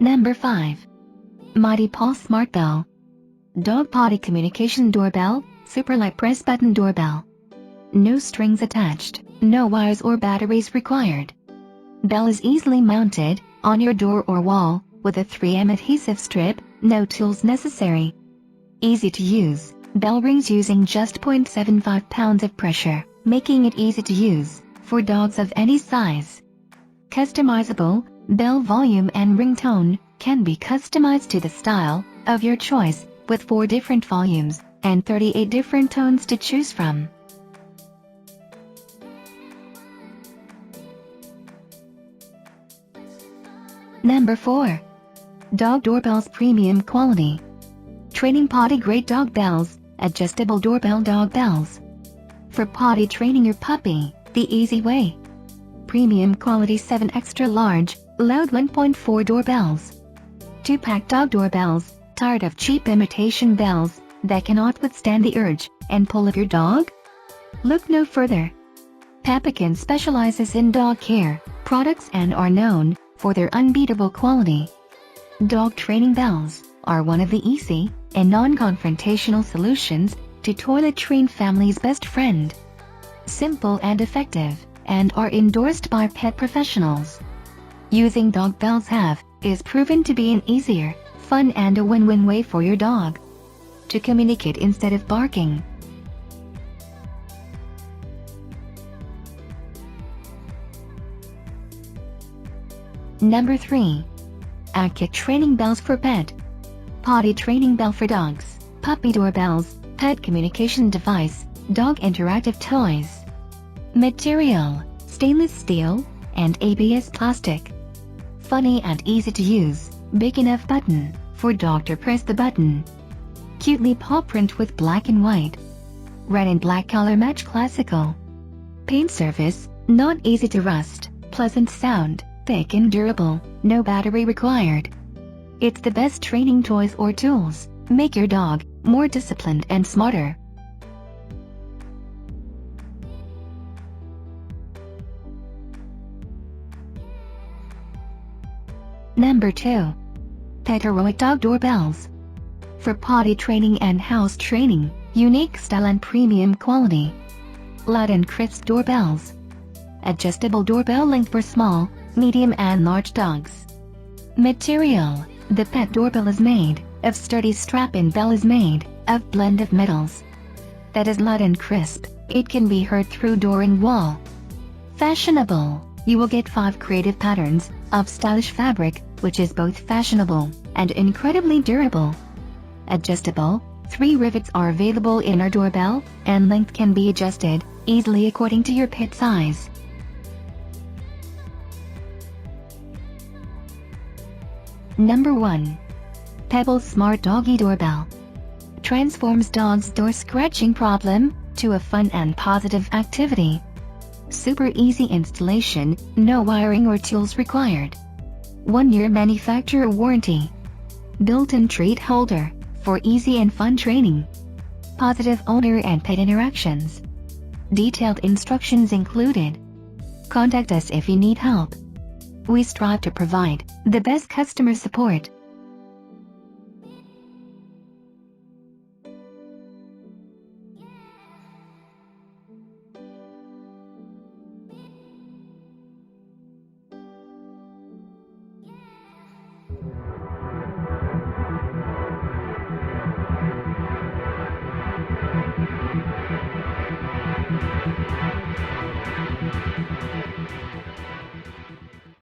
Number 5. Mighty Paw Smart Bell. Dog potty communication doorbell, super light press button doorbell. No strings attached, no wires or batteries required. Bell is easily mounted on your door or wall with a 3M adhesive strip, no tools necessary. Easy to use, bell rings using just 0.75 pounds of pressure, making it easy to use for dogs of any size. Customizable, bell volume and ringtone can be customized to the style of your choice, with 4 different volumes and 38 different tones to choose from. Number 4. Dog Doorbells Premium Quality. Training potty grade dog bells, adjustable doorbell dog bells. For potty training your puppy, the easy way. Premium quality 7 extra large, loud 1.4 doorbells. 2-pack dog doorbells. Tired of cheap imitation bells that cannot withstand the urge and pull of your dog? Look no further. Pebble specializes in dog care products and are known for their unbeatable quality. Dog training bells are one of the easy and non-confrontational solutions to toilet train family's best friend. Simple and effective, and are endorsed by pet professionals. Using dog bells is proven to be an easier, fun and a win-win way for your dog to communicate instead of barking. Number 3. Active Training Bells for Pet. Potty Training Bell for Dogs, Puppy Doorbells, Pet Communication Device, Dog Interactive Toys. Material: stainless steel and ABS plastic. Funny and easy to use, big enough button for dog to press the button. Cutely paw print with black and white. Red and black color match classical. Paint surface, not easy to rust, pleasant sound, thick and durable, no battery required. It's the best training toys or tools, make your dog more disciplined and smarter. Number 2. Pet Heroic Dog DoorBells. For potty training and house training, unique style and premium quality. Loud and crisp doorbells. Adjustable doorbell length for small, medium and large dogs. Material: the pet doorbell is made of sturdy strap and bell is made of blend of metals. That is loud and crisp, it can be heard through door and wall. Fashionable: you will get 5 creative patterns of stylish fabric, which is both fashionable and incredibly durable. Adjustable: 3 rivets are available in our doorbell, and length can be adjusted easily according to your pet size. Number 1. Pebble Smart Doggie Doorbell. Transforms dog's door scratching problem to a fun and positive activity. Super easy installation, no wiring or tools required. 1-year manufacturer warranty. Built-in treat holder for easy and fun training. Positive owner and pet interactions. Detailed instructions included. Contact us if you need help. We strive to provide the best customer support